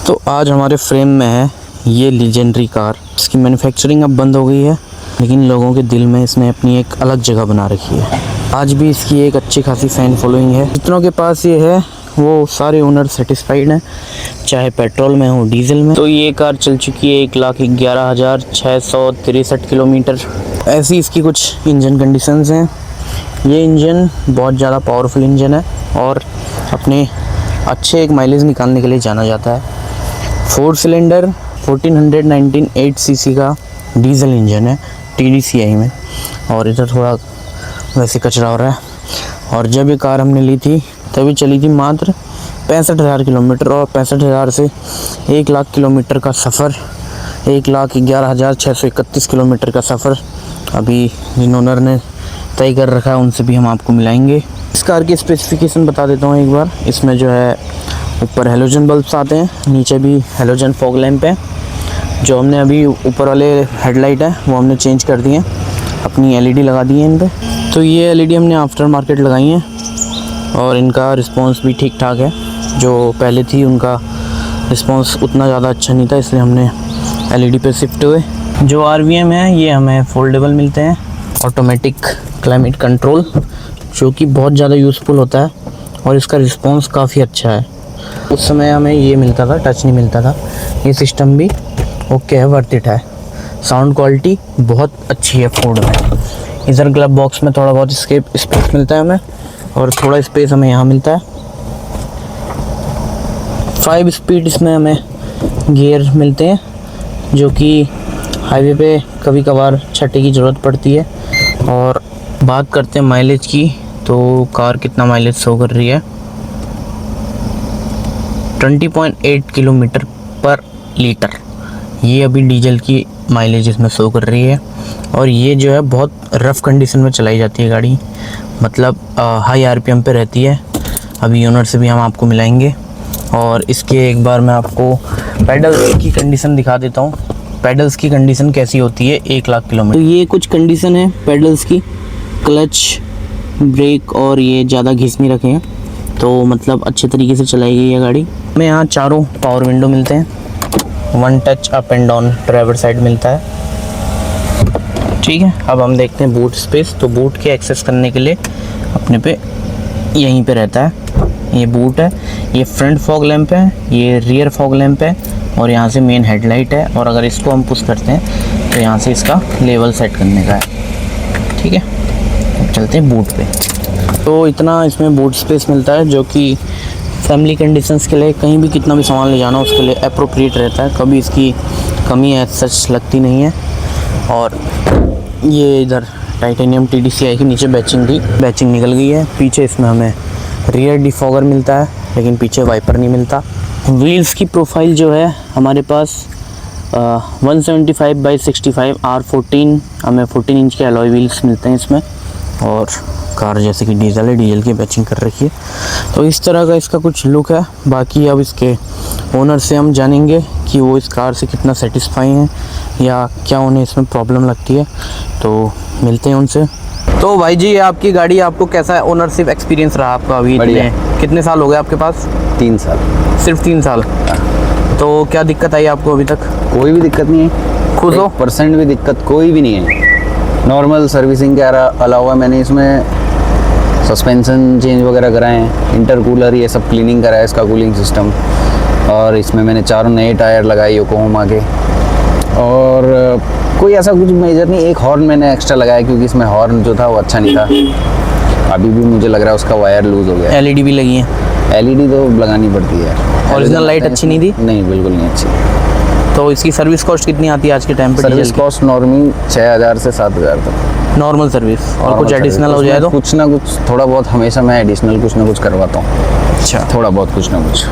तो आज हमारे फ्रेम में है ये लीजेंडरी कार। इसकी मैन्युफैक्चरिंग अब बंद हो गई है, लेकिन लोगों के दिल में इसने अपनी एक अलग जगह बना रखी है। आज भी इसकी एक अच्छी खासी फैन फॉलोइंग है। जितनों के पास ये है वो सारे ओनर सेटिस्फाइड हैं, चाहे पेट्रोल में हो डीजल में। तो ये कार चल चुकी है 1,11,663 किलोमीटर। ऐसी इसकी कुछ इंजन कंडीशंस हैं। ये इंजन बहुत ज़्यादा पावरफुल इंजन है और अपने अच्छे एक माइलेज निकालने के लिए जाना जाता है। 4 सिलेंडर 1419 सीसी का डीजल इंजन है TDCI में। और इधर थोड़ा वैसे कचरा हो रहा है। और जब ये कार हमने ली थी तभी चली थी मात्र 65,000 किलोमीटर, और 65,000 से 1,00,000 किलोमीटर का सफ़र, 1,11,631 किलोमीटर का सफ़र अभी जिन ओनर ने तय कर रखा है उनसे भी हम आपको मिलाएंगे। इस कार की स्पेसिफिकेशन बता देता हूँ एक बार। इसमें जो है ऊपर हेलोजन बल्ब्स आते हैं, नीचे भी हेलोजन फॉग लैंप है। जो हमने अभी ऊपर वाले हेडलाइट है वो हमने चेंज कर दिए, अपनी LED लगा दी है इन पे। तो ये LED हमने आफ्टर मार्केट लगाई हैं और इनका रिस्पांस भी ठीक ठाक है। जो पहले थी उनका रिस्पांस उतना ज़्यादा अच्छा नहीं था, इसलिए हमने LED पे शिफ्ट हुए। जो RVM है ये हमें फोल्डेबल मिलते हैं, ऑटोमेटिक क्लाइमेट कंट्रोल, जो कि बहुत ज़्यादा यूज़फुल होता है और इसका रिस्पांस काफ़ी अच्छा है। उस समय हमें ये मिलता था, टच नहीं मिलता था। ये सिस्टम भी ओके है, वर्थ इट है। साउंड क्वालिटी बहुत अच्छी है फोर्ड में। इधर ग्लब बॉक्स में थोड़ा बहुत स्पेस मिलता है हमें, और थोड़ा स्पेस हमें यहाँ मिलता है। 5 स्पीड इसमें हमें गियर मिलते हैं, जो कि हाईवे पे कभी कभार छठे की ज़रूरत पड़ती है। और बात करते हैं माइलेज की, तो कार कितना माइलेज शो कर रही है, 20.8 किलोमीटर पर लीटर। ये अभी डीजल की माइलेज इसमें शो कर रही है। और ये जो है बहुत रफ़ कंडीशन में चलाई जाती है गाड़ी, मतलब हाई RPM पे रहती है। अभी ओनर से भी हम आपको मिलाएंगे। और इसके एक बार मैं आपको पेडल्स की कंडीशन दिखा देता हूँ। पेडल्स की कंडीशन कैसी होती है 1,00,000 किलोमीटर। तो ये कुछ कंडीशन है पेडल्स की। क्लच, ब्रेक और ये ज़्यादा घिस नहीं रखे हैं, तो मतलब अच्छे तरीके से चलाई गई है गाड़ी। हमें यहाँ चारों पावर विंडो मिलते हैं। 1 touch up and down driver side मिलता है। ठीक है, अब हम देखते हैं बूट स्पेस। तो बूट के एक्सेस करने के लिए अपने पे यहीं पे रहता है, ये बूट है। ये फ्रंट फॉग लैंप है, ये रियर फॉग लैंप है, और यहाँ से मेन हेडलाइट है। और अगर इसको हम पुश करते हैं तो यहाँ से इसका लेवल सेट करने का है। ठीक है, अब चलते हैं बूट पे। तो इतना इसमें बूट स्पेस मिलता है, जो कि फैमिली कंडीशंस के लिए कहीं भी कितना भी सामान ले जाना उसके लिए अप्रोप्रिएट रहता है। कभी इसकी कमी एज सच लगती नहीं है। और ये इधर टाइटेनियम TDCI की नीचे बैचिंग थी, बैचिंग निकल गई है। पीछे इसमें हमें रियर डिफॉगर मिलता है, लेकिन पीछे वाइपर नहीं मिलता। व्हील्स की प्रोफाइल जो है हमारे पास 175/65 R14, हमें 14 इंच के अलॉय व्हील्स मिलते हैं इसमें। और कार जैसे कि डीजल है, डीजल की बैचिंग कर रखी है। तो इस तरह का इसका कुछ लुक है। बाकी अब इसके ओनर से हम जानेंगे कि वो इस कार से कितना सेटिस्फाई हैं या क्या उन्हें इसमें प्रॉब्लम लगती है। तो मिलते हैं उनसे। तो भाई जी, आपकी गाड़ी, आपको कैसा ओनरशिप एक्सपीरियंस रहा आपका अभी? कितने साल हो गए आपके पास? 3 साल। सिर्फ 3 साल। तो क्या दिक्कत आई आपको अभी तक? कोई भी दिक्कत नहीं है। खुश हो? 1% भी दिक्कत कोई भी नहीं है। नॉर्मल सर्विसिंग के अलावा मैंने इसमें सस्पेंशन चेंज वगैरह कराए हैं, इंटरकूलर ये सब क्लीनिंग कराया, इसका कूलिंग सिस्टम। और इसमें मैंने 4 नए टायर लगाए योकोहामा के। और कोई ऐसा कुछ मेजर नहीं। एक हॉर्न मैंने एक्स्ट्रा लगाया, क्योंकि इसमें हॉर्न जो था वो अच्छा नहीं था। अभी भी मुझे लग रहा है उसका वायर लूज़ हो गया। LED भी लगी है? LED तो लगानी पड़ती है। ओरिजिनल लाइट अच्छी नहीं थी? नहीं, बिल्कुल नहीं अच्छी। तो इसकी सर्विस कॉस्ट कितनी आती है आज के टाइम पे? सर्विस कॉस्ट नॉर्मल 6,000 से 7,000 तक नॉर्मल सर्विस। और कुछ एडिशनल हो जाए तो? कुछ ना कुछ, थोड़ा बहुत हमेशा मैं एडिशनल कुछ ना कुछ करवाता हूँ। अच्छा, थोड़ा बहुत कुछ ना कुछ।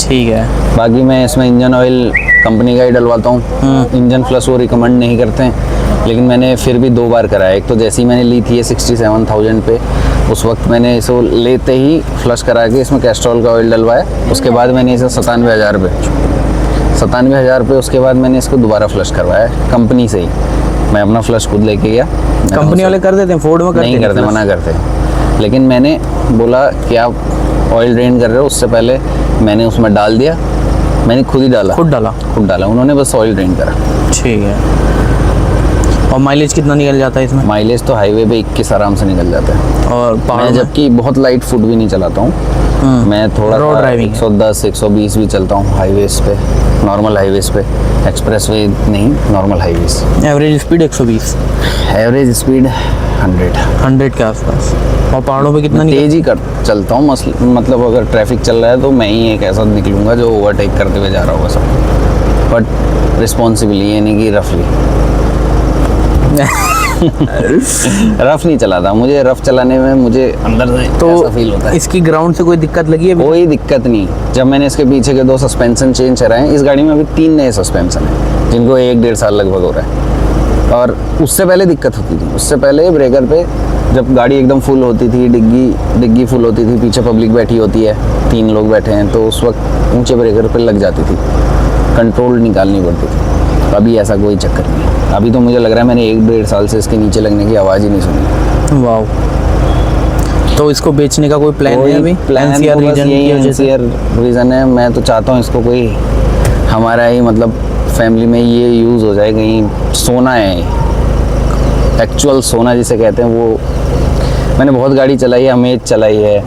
ठीक है। बाकी मैं इसमें इंजन ऑयल कंपनी का ही डलवाता हूँ। इंजन फ्लश वो रिकमेंड नहीं करते हैं, लेकिन मैंने फिर भी 2 बार कराया। एक तो जैसे ही मैंने ली थी 67,000 पे, उस वक्त मैंने इसको लेते ही फ्लश करा के इसमें कैस्ट्रॉल का ऑयल डलवाया। उसके बाद मैंने इसे 97,000 पे उसके बाद मैंने इसको दोबारा फ्लश करवाया कंपनी से ही। मैं अपना फ्लश खुद लेके गया। कंपनी वाले कर देते हैं, फोर्ड में नहीं करते, मना करते। लेकिन मैंने बोला कि आप ऑयल ड्रेन कर रहे हो, उससे पहले मैंने उसमें डाल दिया मैंने खुद ही डाला, खुद डाला? खुद डाला, उन्होंने बस ऑयल ड्रेन करा। ठीक है। और माइलेज कितना निकल जाता है इसमें? माइलेज तो हाईवे पे 21 आराम से निकल जाता है। और पहाड़ मैं में? जबकि बहुत लाइट फुट भी नहीं चलाता हूँ, मैं थोड़ा रोड ड्राइविंग 110 120 भी चलता हूँ हाईवेज पे, नॉर्मल हाईवेज पे, एक्सप्रेसवे नहीं, normal highways. Average speed 120? Average speed 100 के आसपास। और पहाड़ों पे कितना तेज ही कर चलता हूँ, मतलब अगर ट्रैफिक चल रहा है तो मैं ही एक ऐसा निकलूंगा जो ओवरटेक करते हुए जा रहा होगा सब, बट रिस्पॉन्सिबली, यानी कि रफली। रफ नहीं चलाता, मुझे रफ चलाने में मुझे अंदर से तो ऐसा फील होता है। इसकी ग्राउंड से कोई दिक्कत लगी है? कोई दिक्कत नहीं। जब मैंने इसके पीछे के 2 सस्पेंशन चेंज कराए हैं, इस गाड़ी में अभी 3 नए सस्पेंशन हैं जिनको 1-1.5 साल लगभग हो रहा है। और उससे पहले दिक्कत होती थी, उससे पहले ब्रेकर पे जब गाड़ी एकदम फुल होती थी, डिग्गी फुल होती थी, पीछे पब्लिक बैठी होती है, 3 लोग बैठे हैं, तो उस वक्त ऊंचे ब्रेकर पे लग जाती थी, कंट्रोल निकालनी पड़ती थी। अभी ऐसा कोई चक्कर नहीं है। अभी तो मुझे लग रहा है मैंने 1-1.5 साल से इसके नीचे लगने की आवाज़ ही नहीं सुनी। वाह। तो इसको बेचने का कोई प्लान है अभी? प्लान NCR तो बस रीजन यही की वजह से? NCR रीजन है। मैं तो चाहता हूँ इसको कोई हमारा ही, मतलब फैमिली में ये यूज़ हो जाए, कहीं सोना है, एक्चुअल सोना जिसे कहते हैं वो। मैंने बहुत गाड़ी चलाई है, अमेज चलाई है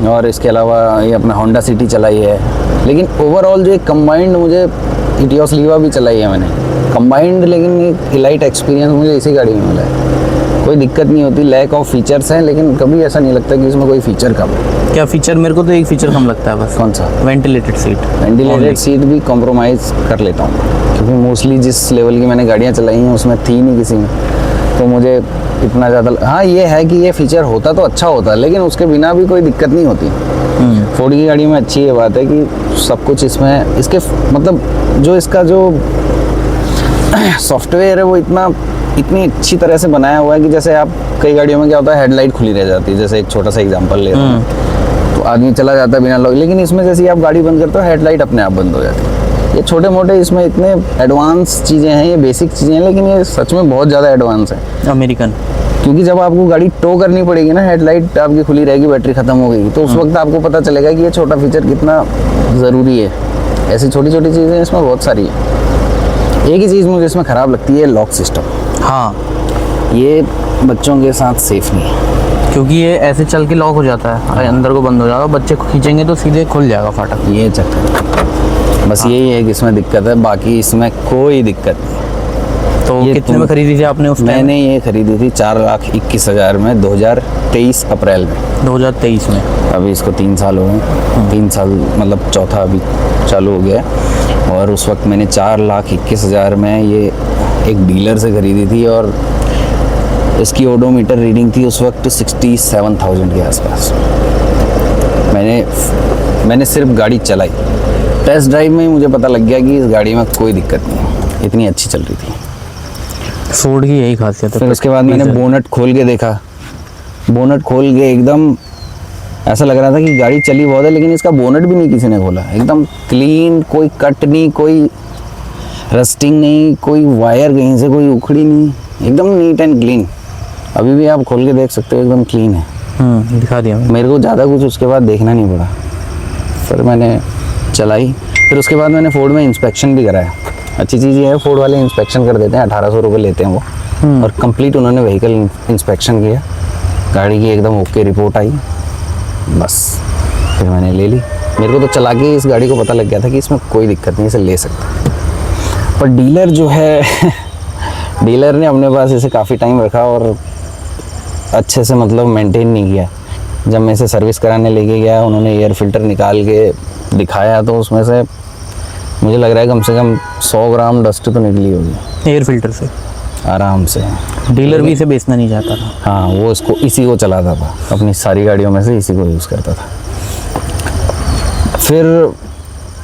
और इसके अलावा ये अपना होंडा सिटी चलाई है, लेकिन ओवरऑल जो एक कंबाइंड, मुझे इटियोस लीवा भी चलाई है मैंने कंबाइंड, लेकिन एक इलाइट एक्सपीरियंस मुझे इसी गाड़ी में मिला है। कोई दिक्कत नहीं होती, लैक ऑफ फीचर्स हैं, लेकिन कभी ऐसा नहीं लगता कि इसमें कोई फीचर कम है। क्या फीचर? मेरे को तो एक फीचर कम लगता है बस। कौन सा? Ventilated seat. वेंटिलेटेड सीट भी कॉम्प्रोमाइज़ कर लेता हूँ, क्योंकि मोस्टली जिस लेवल की मैंने गाड़ियाँ चलाई हैं उसमें थी नहीं किसी में, तो मुझे इतना ज़्यादा। हाँ, ये है कि ये फीचर होता तो अच्छा होता, लेकिन उसके बिना भी कोई दिक्कत नहीं होती। फोर्ड की गाड़ी में अच्छी ये बात है कि सब कुछ इसमें, इसके मतलब जो इसका जो सॉफ्टवेयर है वो इतनी अच्छी तरह से बनाया हुआ है कि जैसे आप कई गाड़ियों में क्या होता है, हेडलाइट खुली रह जाती है, जैसे एक छोटा सा एग्जांपल ले रहा हूँ, तो आदमी चला जाता है बिना लॉक, लेकिन इसमें जैसे ही आप गाड़ी बंद करते हो हेडलाइट अपने आप बंद हो जाती है। ये छोटे मोटे इसमें इतने एडवांस चीज़ें हैं, ये बेसिक चीज़ें हैं, लेकिन ये सच में बहुत ज़्यादा एडवांस है। अमेरिकन। क्योंकि जब आपको गाड़ी टो करनी पड़ेगी ना, हेडलाइट आपकी खुली रहेगी, बैटरी खत्म हो गई, तो उस वक्त आपको पता चलेगा कि ये छोटा फीचर कितना ज़रूरी है। ऐसी छोटी छोटी चीज़ें इसमें बहुत सारी है। एक ही चीज़ मुझे इसमें ख़राब लगती है, लॉक सिस्टम। हाँ, ये बच्चों के साथ सेफ नहीं है, क्योंकि ये ऐसे चल के लॉक हो जाता है, अंदर को बंद हो जाएगा, बच्चे को खींचेंगे तो सीधे खुल जाएगा फाटक। ये चक्कर बस यही है कि इसमें दिक्कत है, बाकी इसमें कोई दिक्कत नहीं। तो ये कितने में खरीदी थी आपने उस टाइम? मैंने ये खरीदी थी 4,21,000 में, 2023 अप्रैल में। 2023 में। अभी इसको 3 साल हो गए, 3 साल मतलब चौथा अभी चालू हो गया है। और उस वक्त मैंने 4,21,000 में ये एक डीलर से खरीदी थी, और इसकी ओडोमीटर रीडिंग थी उस वक्त 67,000 के आसपास। मैंने सिर्फ गाड़ी चलाई, टेस्ट ड्राइव में ही मुझे पता लग गया कि इस गाड़ी में कोई दिक्कत नहीं है, इतनी अच्छी चल रही थी। फोर्ड की यही खासियत है। फिर उसके बाद मैंने बोनट खोल के देखा, बोनट खोल के एकदम ऐसा लग रहा था कि गाड़ी चली बहुत है, लेकिन इसका बोनट भी नहीं किसी ने खोला, एकदम क्लीन, कोई कट नहीं, कोई रस्टिंग नहीं, कोई वायर कहीं से कोई उखड़ी नहीं, एकदम नीट एंड क्लीन। अभी भी आप खोल के देख सकते हो, एकदम क्लीन है। दिखा दिया मेरे को ज़्यादा कुछ उसके बाद देखना नहीं पड़ा, फिर मैंने चलाई। फिर उसके बाद मैंने फोर्ड में इंस्पेक्शन भी कराया। अच्छी चीज़ ये है, फोर्ड वाले इंस्पेक्शन कर देते हैं, 1800 रुपये लेते हैं वो, और कंप्लीट उन्होंने व्हीकल इंस्पेक्शन किया, गाड़ी की एकदम ओके रिपोर्ट आई, बस फिर मैंने ले ली। मेरे को तो चला के इस गाड़ी को पता लग गया था कि इसमें कोई दिक्कत नहीं, इसे ले सकते। पर डीलर जो है डीलर ने अपने पास इसे काफ़ी टाइम रखा और अच्छे से मतलब मेंटेन नहीं किया। जब मैं इसे सर्विस कराने लेके गया, उन्होंने एयर फिल्टर निकाल के दिखाया, तो उसमें से मुझे लग रहा है कम से कम 100 ग्राम डस्ट तो निकली होगी एयर फिल्टर से, आराम से। डीलर भी इसे बेचना नहीं चाहता था। हाँ, वो इसी को चलाता था, अपनी सारी गाड़ियों में से इसी को यूज़ करता था। फिर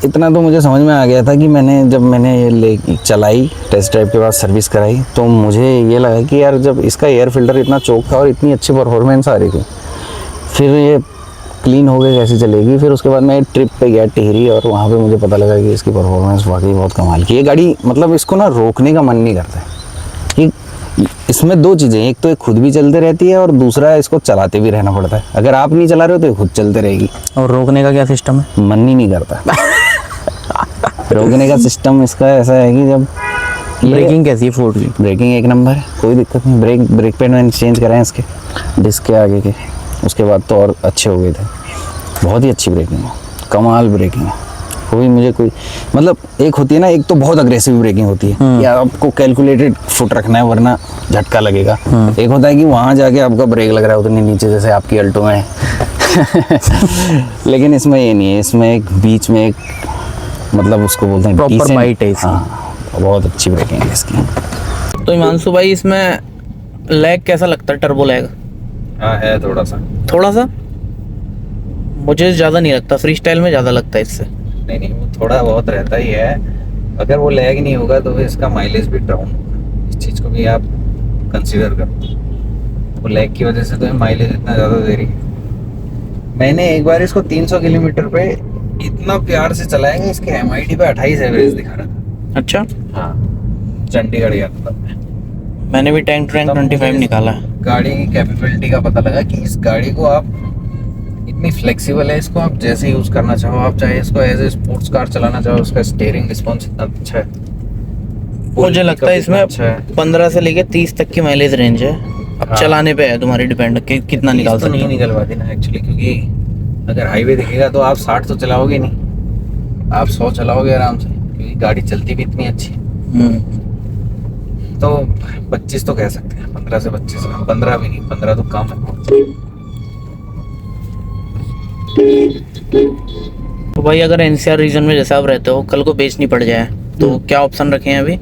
इतना तो मुझे समझ में आ गया था कि जब मैंने ये चलाई, टेस्ट ड्राइव के बाद सर्विस कराई, तो मुझे ये लगा कि यार जब इसका एयर फिल्टर इतना चोक था और इतनी अच्छी परफॉर्मेंस आ रही थी, फिर ये क्लीन हो गई कैसे चलेगी। फिर उसके बाद मैं एक ट्रिप पे गया टिहरी, और वहाँ पे मुझे पता लगा कि इसकी परफॉर्मेंस वाकई बहुत कमाल की। ये गाड़ी मतलब इसको ना रोकने का मन नहीं करता है कि इसमें 2 चीज़ें, एक तो ये खुद भी चलते रहती है, और दूसरा इसको चलाते भी रहना पड़ता है। अगर आप नहीं चला रहे हो तो ये खुद चलते रहेगी। और रोकने का क्या सिस्टम है? मन ही नहीं करता रोकने का सिस्टम इसका ऐसा है कि जब ब्रेकिंग कैसी है फोर्ड की? ब्रेकिंग एक नंबर है, कोई दिक्कत नहीं। ब्रेक पैड मैंने चेंज कराए इसके, डिस्क के आगे के, उसके बाद तो और अच्छे हो गए थे। बहुत ही अच्छी ब्रेकिंग है, कमाल ब्रेकिंग है। कोई मुझे कोई मतलब, एक होती है ना, एक तो बहुत अग्रेसिव ब्रेकिंग होती है, या आपको कैलकुलेटेड फुट रखना है वरना झटका लगेगा। एक होता है कि वहाँ जाके आपका ब्रेक लग रहा है उतनी नीचे, जैसे आपकी अल्टो में है। लेकिन इसमें ये नहीं है, इसमें एक बीच में एक मतलब उसको बोलते हैं प्रॉपर decent- बाइट है इसकी। हाँ, बहुत अच्छी ब्रेकिंग है इसकी। तो हिमांशु भाई, इसमें लैग कैसा लगता है? टर्बो लैग हाँ है थोड़ा सा। थोड़ा सा? मुझे ज़्यादा नहीं लगता, फ्री स्टाइल में ज़्यादा लगता है इससे। नहीं, वो थोड़ा बहुत रहता ही है। अगर वो लैग नहीं होगा तो इसका माइलेज भी डाउन होगा। इस चीज़ को भी आप कंसीडर करो। वो लैग की वजह से तो माइलेज इतना ज़्यादा दे रही है। मैंने एक बार इसको 300 किलोमीटर पे इतना प्यार से चलाया कि इसके MID पे 28 एवरेज दिखा रहा था। अच्छा, हाँ, चंडीगढ़ गया था तब मैं। मैंने भी टैंक ट्रैंक तब मुझे 25 इस निकाला है। गाड़ी की कैपेबिलिटी का पता लगा कि इस गाड़ी को आप इतनी फ्लेक्सिबल है, इसको आप जैसे यूज़ करना चाहो, आप चाहे इसको एज ए स्पोर्ट्स कार चलाना चाहो, उसका स्टीयरिंग रिस्पॉन्स इतना अच्छा है। मुझे लगता है इसमें अच्छा है। 15 से लेके 30 तक की माइलेज रेंज है। अब हाँ। चलाने पे है तुम्हारी डिपेंड कि कितना निकाल तो सकते नहीं हो। निकल पाती ना एक्चुअली, क्योंकि अगर हाईवे दिखेगा तो आप 60 तो चलाओगे नहीं, आप 100 चलाओगे आराम से, क्योंकि गाड़ी चलती भी इतनी अच्छी है। तो 25 तो कह सकते हैं, 15 से 25, 15 भी नहीं, 15 तो कम है। तो भाई, अगर NCR रीजन में जैसे आप रहते हो, कल को बेचनी पड़ जाए तो क्या ऑप्शन रखे हैं अभी?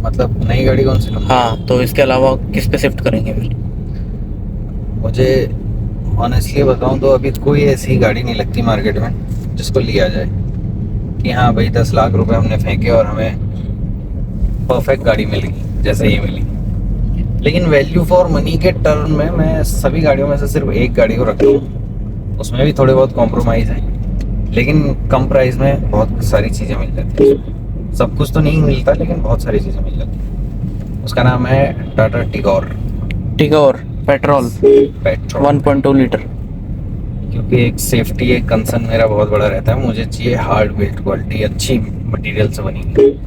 मतलब नई गाड़ी कौन सी लूँ? हाँ, तो इसके अलावा किस पे शिफ्ट करेंगे फिर? मुझे ऑनेस्टली बताऊं तो अभी कोई ऐसी गाड़ी नहीं लगती मार्केट में जिसको लिया जाए कि हाँ भाई 10 लाख रुपए हमने फेंके और हमें परफेक्ट गाड़ी मिल गई जैसे ये मिली। लेकिन वैल्यू फॉर मनी के टर्म में मैं सभी गाड़ियों में से सिर्फ एक गाड़ी को रखता हूँ। उसमें भी थोड़े बहुत कॉम्प्रोमाइज़ है, लेकिन कम प्राइस में बहुत सारी चीज़ें मिल जाती हैं। सब कुछ तो नहीं मिलता, लेकिन बहुत सारी चीज़ें मिल जाती हैं। उसका नाम है Tata Tigor. Tigor petrol 1.2 litre. क्योंकि एक सेफ्टी, एक कंसर्न मेरा बहुत बड़ा रहता है। मुझे चाहिए हार्ड बिल्ड क्वालिटी, अच्छी मटेरियल से बनी हुई।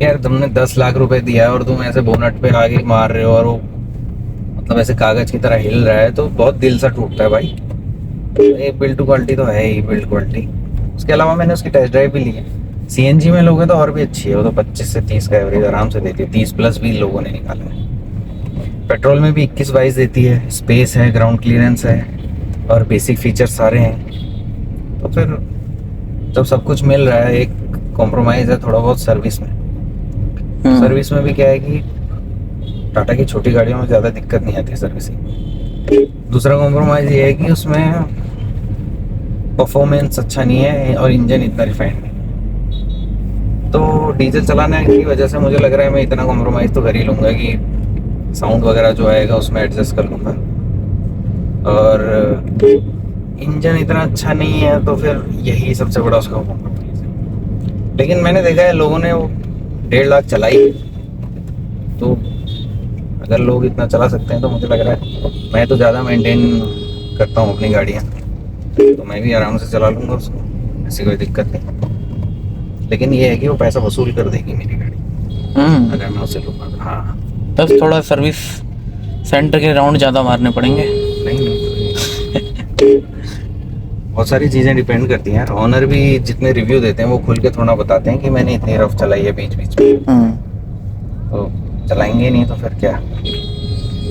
यार तुमने 10 लाख रुपए दिया है और तुम ऐसे बोनट पे आगे मार रहे हो और वो मतलब ऐसे कागज की तरह हिल रहा है, तो बहुत दिल सा टूटता है भाई। ये बिल्ड क्वालिटी तो है ही, बिल्ड क्वालिटी। उसके अलावा मैंने उसकी टेस्ट ड्राइव भी ली है। CNG में लोगे तो और भी अच्छी है, वो तो 25 से 30 का एवरेज आराम से देती है, 30 प्लस भी लोगों ने निकाला है। पेट्रोल में भी 21-22 देती है, स्पेस है, ग्राउंड क्लियरेंस है और बेसिक फीचर्स सारे हैं। तो फिर जब सब कुछ मिल रहा है, एक कॉम्प्रोमाइज़ है थोड़ा बहुत सर्विस में। सर्विस में भी क्या है कि टाटा की छोटी गाड़ियों में ज़्यादा दिक्कत नहीं आती सर्विसिंग। दूसरा कॉम्प्रोमाइज़ ये है कि उसमें परफॉर्मेंस अच्छा नहीं है और इंजन इतना रिफाइंड नहीं है। तो डीजल चलाने की वजह से मुझे लग रहा है मैं इतना कॉम्प्रोमाइज़ तो कर ही लूँगा कि साउंड वगैरह जो आएगा उसमें एडजस्ट कर लूँगा। और इंजन इतना अच्छा नहीं है तो फिर यही सबसे बड़ा उसका कॉम्प्रोमाइज़ है। लेकिन मैंने देखा है लोगों ने वो 1.5 लाख चलाई, तो अगर लोग इतना चला सकते हैं तो मुझे लग रहा है, मैं तो ज़्यादा मेंटेन करता हूँ अपनी गाड़ियाँ, तो मैं भी आराम से चला लूँगा उसको, ऐसी कोई दिक्कत नहीं। लेकिन ये है कि वो पैसा वसूल कर देगी मेरी गाड़ी अगर मैं उसे लूँगा। हाँ, बस थोड़ा सर्विस सेंटर के राउंड ज़्यादा मारने पड़ेंगे। नहीं बहुत सारी चीज़ें डिपेंड करती हैं यार। ऑनर भी जितने रिव्यू देते हैं वो खुल के थोड़ा बताते हैं कि मैंने इतनी रफ चलाई है बीच बीच में, तो चलाएंगे नहीं तो फिर क्या।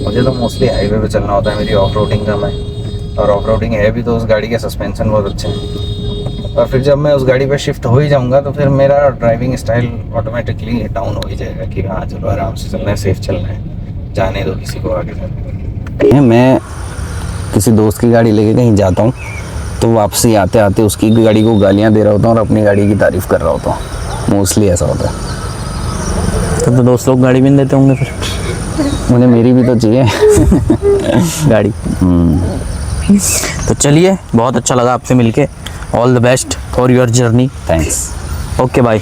मुझे तो मोस्टली हाईवे पे चलना होता है, मेरी ऑफ रोडिंग का मैं, और ऑफ रोडिंग है भी तो उस गाड़ी के सस्पेंशन बहुत अच्छे हैं। और फिर जब मैं उस गाड़ी पे शिफ्ट हो ही जाऊंगा तो फिर मेरा ड्राइविंग स्टाइल ऑटोमेटिकली डाउन हो ही जाएगा कि हाँ चलो आराम से चलना है, सेफ चलना है, जाने दो किसी को आगे जाने। मैं किसी दोस्त की गाड़ी लेके कहीं जाता हूँ तो वापसी आते आते उसकी गाड़ी को गालियाँ दे रहा होता हूँ और अपनी गाड़ी की तारीफ़ कर रहा होता हूँ। मोस्टली ऐसा होता है। तो दोस्त लोग गाड़ी भी नहीं देते होंगे फिर? मुझे मेरी भी तो चाहिए गाड़ी। तो चलिए, बहुत अच्छा लगा आपसे मिलके। All the best for your journey. Thanks. Okay bye.